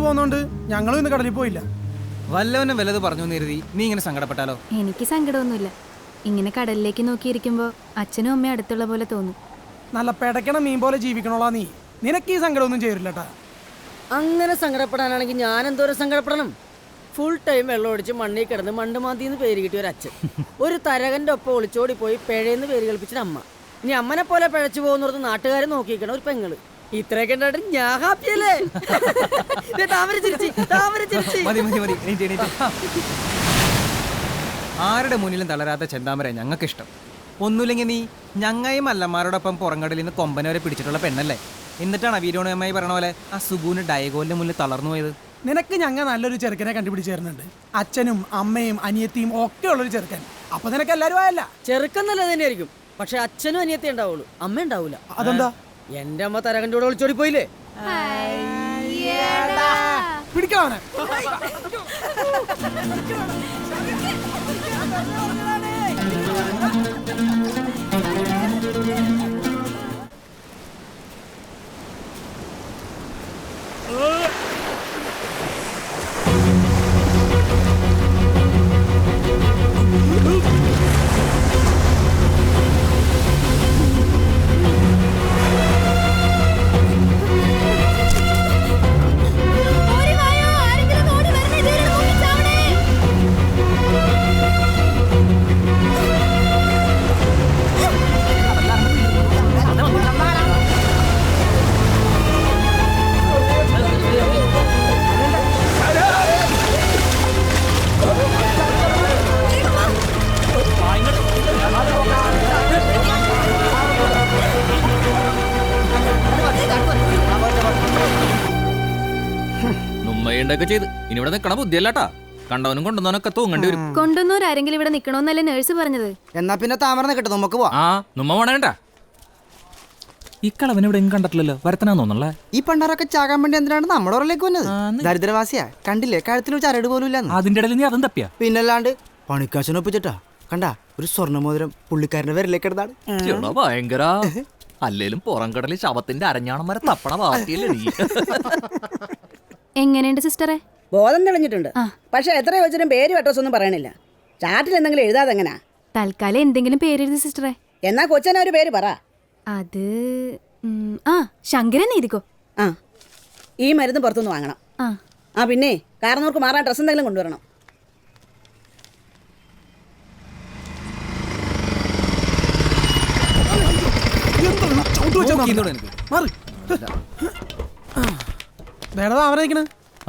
പോകുന്നോണ്ട് ഞങ്ങളും ഇന്ന് കടലിൽ പോയില്ല. വല്ലവനും വല്ലത് പറഞ്ഞു കരുതി നീ ഇങ്ങനെ സങ്കടപ്പെട്ടാലോ? എനിക്ക് സങ്കടമൊന്നുമില്ല. ഇങ്ങനെ കടലിലേക്ക് നോക്കിയിരിക്കുമ്പോ അച്ഛനും അമ്മയും അടുത്തുള്ള പോലെ തോന്നും. നല്ല പെടക്കണ മീൻ പോലെ ജീവിക്കണോളാ നീ. നിനക്ക് ഈ സങ്കടമൊന്നും ചെയ്തില്ലട്ടാ. അങ്ങനെ സങ്കടപ്പെടാനാണെങ്കിൽ ഞാൻ എന്തോരം സങ്കടപ്പെടണം. ഫുൾ ടൈം വെള്ളം ഒടിച്ച് മണ്ണിൽ കിടന്ന് മണ്ടുമാന്തിന്ന് പേര് കിട്ടിയ ഒരു അച്ഛൻ, ഒരു തരകന്റെ ഒപ്പം ഒളിച്ചോടി പോയി പിഴയെന്ന് പേര് കളിപ്പിച്ചിട്ട് അമ്മ, ഇനി അമ്മനെ പോലെ പിഴച്ചു പോകുന്നോർത്ത് നാട്ടുകാരെ നോക്കിയിരിക്കണം ഒരു പെങ്ങള്. ഇത്രയൊക്കെ ഉണ്ടായിട്ട് ഞാൻ ഹാപ്പിയല്ലേ? ആരുടെ മുന്നിലും തളരാത്ത ചെന്താമര ഞങ്ങൾക്കിഷ്ടം. ഒന്നുമില്ലെങ്കിൽ നീ ഞങ്ങയും അല്ലമാരോടൊപ്പം പുറംകടലിൽ നിന്ന് കൊമ്പനെ വരെ പിടിച്ചിട്ടുള്ള പെണ്ണല്ലേ? എന്നിട്ടാണ് വീരോണയമായി പറഞ്ഞ പോലെ ആ സുഗുവിന് ഡയഗോലിന്റെ മുന്നിൽ തളർന്നു പോയത്. നിനക്ക് ഞങ്ങൾ നല്ലൊരു ചെറുക്കനെ കണ്ടുപിടിച്ച് തരുന്നുണ്ട്. അച്ഛനും അമ്മയും അനിയത്തിയും ഒക്കെ ഉള്ളൊരു ചെറുക്കൻ. അപ്പൊ നിനക്ക് എല്ലാരും ആയല്ല. ചെറുക്കൻ നല്ല തന്നെയായിരിക്കും, പക്ഷെ അച്ഛനും അനിയത്തി ഉണ്ടാവുള്ളൂ, അമ്മ ഉണ്ടാവൂല. അതെന്താ? എന്റെ അമ്മ തരകന്റെ കൂടെ ഒളിച്ചോടി പോയില്ലേ? പിടിക്കാവനെ. ചെയ്ത് ഇനി ഇവിടെ നിൽക്കണ ബുദ്ധിയല്ലാട്ടാ. കണ്ടവനും കൊണ്ടുവന്നവനൊക്കെ തൂങ്ങേണ്ടി വരും. കൊണ്ടുവന്നവരാരെങ്കിലും ഇവിടെ നിക്കണോന്നല്ലേ നേഴ്സ് പറഞ്ഞത്? എന്നാ പിന്നെ താമര നിൽക്കട്ടെ, നമുക്ക് പോവാം. ആ നമ്മ വേണേണ്ട. ഈ കളവൻ ഇവിടെ കണ്ടിട്ടില്ലല്ലോ, വരത്തനാന്ന് തോന്നല്ലേ? ഈ പണ്ടാരൊക്കെ ചാകാൻ വേണ്ടി എന്തിനാണ് നമ്മുടെ ഉറലേക്ക് വന്നത്? ദരിദ്രവാസിയാ, കണ്ടില്ലേ കഴുത്തിൽ ചരട് പോലും ഇല്ല. അതിന്റെ ഇടയിൽ നീ അതും തപ്പിയാ? പിന്നല്ലാണ്ട് പണിക്കാശനൊപ്പിച്ചിട്ടാ. കണ്ടാ ഒരു സ്വർണ്ണമോതിരം പുള്ളിക്കാരന്റെ വിരലേക്ക് ഇടുന്നാണ്. ഭയങ്കര. അല്ലേലും പുറംകടലിൽ ശവത്തിന്റെ അരഞ്ഞാണം വരെ തപ്പണ പാർട്ടിയല്ലേ നീ? എങ്ങനെയുണ്ട് സിസ്റ്ററെ? ബോധം തെളിഞ്ഞിട്ടുണ്ട്, പക്ഷെ എത്ര ചോദിച്ചാലും പേര് വെട്ടോസ് ഒന്നും പറയണില്ല. ചാറ്റിൽ എന്തെങ്കിലും എഴുതാതെ എങ്ങനാ? തൽക്കാലം എന്തെങ്കിലും പേരെഴുതി സിസ്റ്ററെ. എന്നാ കൊച്ചനെ ഒരു പേര് പറ. അത് ശങ്കരൻ എഴുതിക്കോ. ആ, ഈ മരുന്ന് പുറത്തുനിന്ന് വാങ്ങണം. ആ പിന്നെ കാരണവർക്ക് മാറാൻ ഡ്രസ് എന്തെങ്കിലും കൊണ്ടുവരണം.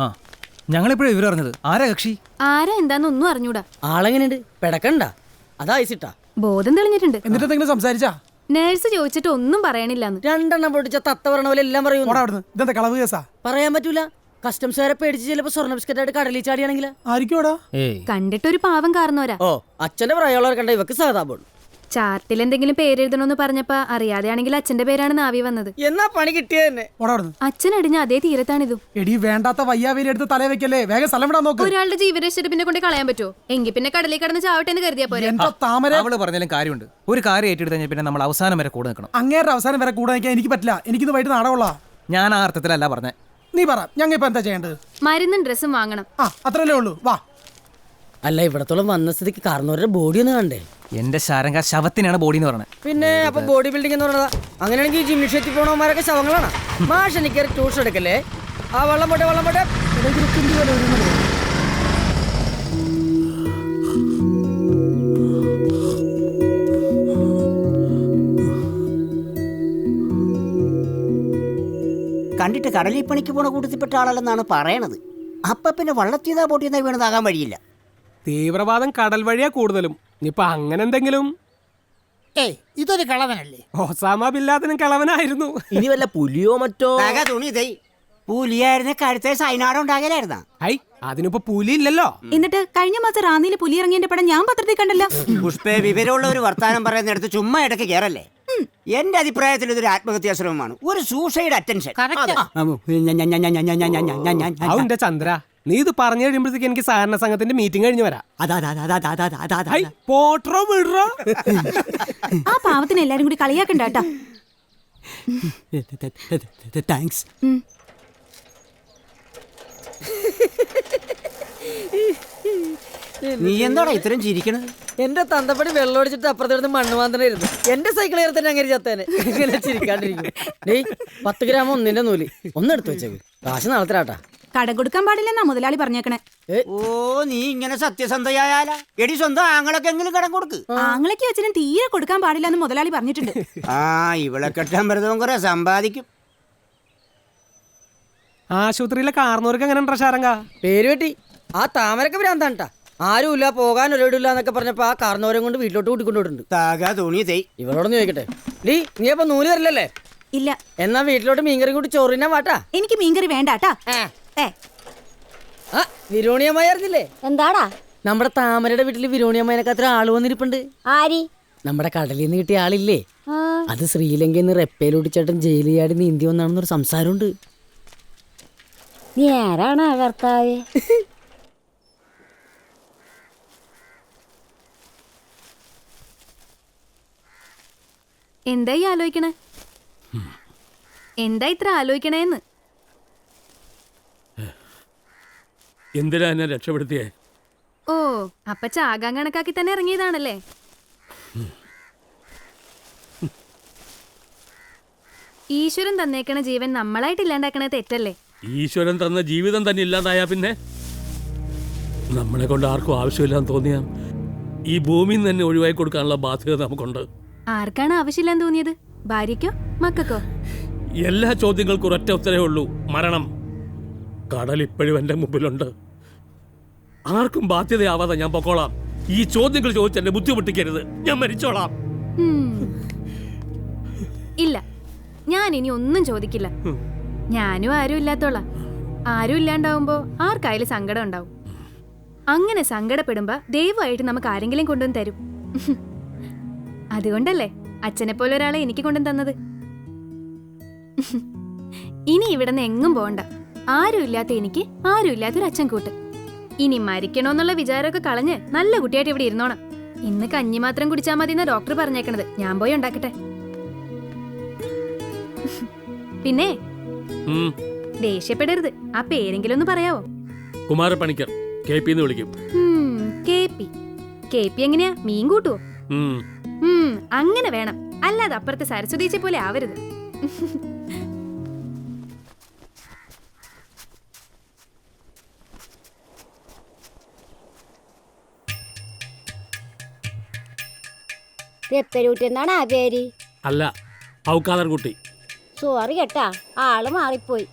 ആ ഞങ്ങളെപ്പോഴും ഇവർ പറഞ്ഞത് ആരാ കക്ഷി? ആരാ എന്താന്ന് ഒന്നും അറിഞ്ഞൂടാ. ആളെങ്ങനെയുണ്ട്? പെടക്കണ്ട, അതാ ഐസിട്ടാ. ബോധം തെളിഞ്ഞിട്ടുണ്ട്. എന്നിട്ട് സംസാരിച്ചാ? നേഴ്സ് ചോദിച്ചിട്ട് ഒന്നും പറയണില്ലാന്ന്. രണ്ടെണ്ണം പൊട്ടിച്ച തത്ത പറഞ്ഞ പോലെ എല്ലാം പറയും. ഇതെന്താ കളവ് കേസാ? പറയാൻ പറ്റൂല. കസ്റ്റംസുകാരെ പേടിച്ച് ചിലപ്പോ സ്വർണ്ണ ബിസ്ക്കറ്റായിട്ട് കടലിൽ ചാടിയാണെങ്കിലാ? ആയിരിക്കോടാ. കണ്ടിട്ടൊരു പാവം കാരണവരാ. ഓ, അച്ഛന്റെ പ്രായമുള്ളവർ കണ്ട ഇവക്ക് സഹതാപമുള്ളൂ. ചാർട്ടിൽ എന്തെങ്കിലും പേരെഴുതണമെന്ന് പറഞ്ഞപ്പോ അറിയാതെയാണെങ്കിൽ അച്ഛന്റെ പേരാണ് നാവി വന്നത്. എന്നാ പണി കിട്ടിയെന്നെ. അച്ഛൻ അടിഞ്ഞ അതേ തീരത്താണിതും. എടി വേണ്ടാത്ത വയ്യാവേലി എടുത്ത് തല വെക്കല്ലേ, വേഗം സ്ഥലം വിടാൻ നോക്ക്. ഒരാളുടെ ജീവരക്ഷ പിന്നെ കൊണ്ട് കളയാൻ പറ്റുമോ? എങ്കിൽ പിന്നെ കടലിൽ കിടന്ന് ചാവട്ടെ എന്ന് കരുതിയാ പോരെ. അവള് പറഞ്ഞാലും കാര്യമുണ്ട്. ഒരു കാര്യം ഏറ്റെടുത്ത് കഴിഞ്ഞാൽ പിന്നെ നമ്മൾ അവസാനം വരെ കൂടെ നിൽക്കണം. അങ്ങേരുടെ അവസാനം വരെ കൂടെ നിൽക്കാൻ എനിക്ക് പറ്റില്ല. എനിക്കിന്ന് വൈകിട്ട് നാടകമുള്ള. ഞാൻ ആ അർത്ഥത്തിലല്ല പറഞ്ഞേ. നീ പറ, ഞങ്ങൾ ഇപ്പൊ എന്താ ചെയ്യേണ്ടത്? മരുന്നും ഡ്രസ്സും വാങ്ങണം. അത്രല്ലേ ഉള്ളൂ. വാ. അല്ല, ഇവിടത്തോളം വന്ന സ്ഥിതിക്ക് കാരണവരുടെ ബോഡി ഒന്ന് കണ്ടേ? എന്റെ ശാരംഗ ശവത്തിനാണ് ബോഡി എന്ന് പറഞ്ഞത്. പിന്നെ അപ്പൊ ബോഡി ബിൽഡിംഗ് എന്ന് പറഞ്ഞതാ? അങ്ങനെയാണെങ്കിൽ ജിംനേഷ്യത്തിൽ പോണവന്മാരൊക്കെ ശവങ്ങളാണ്. മാഷ് എനിക്ക് ട്യൂഷൻ എടുക്കല്ലേ. ആ വെള്ളം പോട്ടെ, വെള്ളം പോട്ടെ. കണ്ടിട്ട് കടലിൽ പണിക്ക് പോണ കൂട്ടത്തിൽപ്പെട്ട ആളല്ലെന്നാണ് പറയണത്. അപ്പൊ പിന്നെ വള്ളത്തിയതാ പൊട്ടിയതാ വീണതാകാൻ വഴിയില്ല. തീവ്രവാദം കടൽ വഴിയാ കൂടുതലും. ഇനിയിപ്പൊ അങ്ങനെ എന്തെങ്കിലും. ഇതൊരു കളവനല്ലേ? Osama bin ലാദനും കളവനായിരുന്നു. ഇനി വല്ല പുലിയോ മറ്റോ തുണി പുലിയായിരുന്ന കഴുത്തെ സൈനാടം ഉണ്ടാകലായിരുന്ന. അതിനിപ്പോ പുലി ഇല്ലല്ലോ. എന്നിട്ട് കഴിഞ്ഞ മാസം റാന്നിയില് പുലി ഇറങ്ങിയതിന്റെ പടം ഞാൻ പത്രത്തിൽ കണ്ടല്ലോ. പുഷ്പേ, വിവരമുള്ള ഒരു വർത്താനം പറയുന്നിടത്ത് ചുമ്മാ ഇടയ്ക്ക് കയറല്ലേ. എന്റെ അഭിപ്രായത്തിൽ ഇതൊരു ആത്മഹത്യാ ശ്രമമാണ്, ഒരു സൂസൈഡ് അറ്റൻഷൻ. ചന്ദ്ര, നീ ഇത് പറഞ്ഞു കഴിയുമ്പോഴത്തേക്ക് എനിക്ക് സഹകരണ സംഘത്തിന്റെ മീറ്റിംഗ് കഴിഞ്ഞ് വരാം. പോട്രോ വിടറോ. ആ പാവത്തിന് എല്ലാരും കൂടി കളിയാക്കണ്ടാ. താങ്ക്സ്. നീ എന്താടാ ഇത്രയും ചിരിക്കണത്? എന്റെ തന്തപ്പടി വെള്ളം ഒടിച്ചിട്ട് അപ്പുറത്ത് മണ്ണ് മാന്തനായിരുന്നു. എന്റെ സൈക്കിൾ കയറി തന്നെ അങ്ങനെ ചത്തേനെ. ഇങ്ങനെ ചിരിക്കാണ്ടിരിക്കും. ഡേയ് 10 ഗ്രാം ഒന്നിന്റെ നൂല് ഒന്നെടുത്ത് വെച്ചേക്ക്. കാശ് നാളെ തരാട്ടാ. കടം കൊടുക്കാൻ പാടില്ലെന്നാ മുതലാളി പറഞ്ഞേക്കണേ. ഓ, നീ ഇങ്ങനെ സത്യസന്ധയായാല എടി സ്വന്തം ആങ്ങളൊക്കെ എങ്കിലും കടം കൊടുക്ക്. ആങ്ങളേക്ക് അച്ഛനും തീരെ കൊടുക്കാൻ പാടില്ലെന്ന് മുതലാളി പറഞ്ഞിട്ടുണ്ട്. ആ, ഇവളെ കെട്ടാൻ വെറുതെ കുറെ സമ്പാദിക്കും. ആശുപത്രിയിലെ കാർന്നോർക്ക് എങ്ങനെ ഉണ്ടോ ശാരംഗ? പേര് വെട്ടി ആ താമരക്ക് ഭ്രാന്താണ്ടാ. ആരുമില്ല, പോകാൻ ഒരിടില്ല എന്നൊക്കെ പറഞ്ഞപ്പോ ആ കാർന്നോരം കൊണ്ട് വീട്ടിലോട്ട് കൂട്ടിക്കൊണ്ടുപോയിട്ടുണ്ട്. താകാ തുണി തേയ്. ഇവളോടൊന്ന് ചോദിക്കട്ടെ, നീ അപ്പൊ നൂല് തരില്ലല്ലേ? ഇല്ല. എന്നാ വീട്ടിലോട്ട് മീൻകറി കൂട്ടി ചോറിനാ വാട്ടാ. എനിക്ക് മീൻകറി വേണ്ടാട്ടാ. വിരോണിയമ്മായി അറിഞ്ഞില്ലേ? എന്താടാ? നമ്മുടെ താമരയുടെ വീട്ടില് വിരോണിയമ്മേനൊക്കെ അത്ര ആള് വന്നിരിപ്പുണ്ട്. ആരി? നമ്മുടെ കടലിൽ നിന്ന് കിട്ടിയ ആളില്ലേ, അത് ശ്രീലങ്കയിൽ നിന്ന് റെപ്പയിലൊടിച്ചേട്ടൻ ജയിലിൽ ചാടി നീന്തി വന്നാണെന്നൊരു സംസാരമുണ്ട്. നീ ആരാണ് കർത്താവേ? എന്തായി ആലോചിക്കണേ? എന്താ ഇത്ര ആലോചിക്കണേന്ന്? എന്തിനാ എന്നെ രക്ഷപ്പെടുത്തിയേ? ഓ, അപ്പൊ ചാകാൻ കണക്കാക്കി തന്നെ ഇറങ്ങിയതാണല്ലേ? ഈശ്വരൻ തന്നേക്കണ ജീവൻ നമ്മളായിട്ട് ഇല്ലാണ്ടാക്കണ തെറ്റല്ലേ? ഈശ്വരൻ തന്ന ജീവിതം തന്നെ ഇല്ലാതായാ പിന്നെ നമ്മളെ കൊണ്ട് ആർക്കും ആവശ്യമില്ലാന്ന് തോന്നിയാ ഈ ഭൂമിയിൽ നിന്ന് തന്നെ ഒഴിവാക്കി കൊടുക്കാനുള്ള ബാധ്യത നമുക്കുണ്ട്. ആർക്കാണ് ആവശ്യമില്ലാന്ന് തോന്നിയത്? ഭാര്യക്കോ മക്കൾക്കോ? എല്ലാ ചോദ്യങ്ങൾക്കും ഒരൊറ്റ ഉത്തരവേ ഉള്ളൂ: മരണം. കടൽ ഇപ്പോഴും എന്റെ മുമ്പിലുണ്ട്. ആർക്കും ബാധ്യതയാവാതെ ഞാൻ പൊക്കോളാം. ഈ ചോദ്യങ്ങൾ ചോദിച്ച് എന്നെ ബുദ്ധിമുട്ടിക്കരുത്. ഞാൻ മരിച്ചോളാം. ഇല്ല, ഞാൻ ഇനി ഒന്നും ചോദിക്കില്ല. ഞാനും ആരും ഇല്ലാത്തോളാം. ആരും ഇല്ലാണ്ടാവുമ്പോ ആർക്കായാലും സങ്കടം ഉണ്ടാവും. അങ്ങനെ സങ്കടപ്പെടുമ്പോ ദയവായിട്ട് നമുക്ക് ആരെങ്കിലും കൊണ്ടുവന്ന് തരും. അതുകൊണ്ടല്ലേ അച്ഛനെ പോലെ ഒരാളെ എനിക്ക് കൊണ്ടുവന്ന് തന്നത്. ഇനി ഇവിടുന്ന് എങ്ങും പോണ്ട. ആരും ഇല്ലാത്ത എനിക്ക് ആരും ഇല്ലാത്തൊരു അച്ഛൻ കൂട്ട്. ഇനി മരിക്കണോന്നുള്ള വിചാരമൊക്കെ കളഞ്ഞ് നല്ല കുട്ടിയായിട്ട് ഇവിടെ ഇരുന്നോണം. ഇന്ന് കഞ്ഞി മാത്രം കുടിച്ചാൽ മതി എന്നാ ഡോക്ടർ പറഞ്ഞേക്കണത്. ഞാൻ പോയി ഉണ്ടാക്കട്ടെ. പിന്നെ ദേഷ്യപ്പെടരുത്. ആ പേരെങ്കിലും ഒന്ന് പറയാവോ? കുമാരപ്പണിക്കർ, KP എന്ന് വിളിക്കും. KP എങ്ങനെയാ? മീൻ കൂട്ടുവോ? അങ്ങനെ വേണം. അല്ലാതെ അപ്പുറത്തെ സരസ്വതീച്ചെ പോലെ ആവരുത്. തെപ്പരൂട്ടി എന്നാണ് ആ പേര്? അല്ല, ഔക്കാദർ കുട്ടി. സോറി കേട്ടാ, ആള് മാറിപ്പോയി.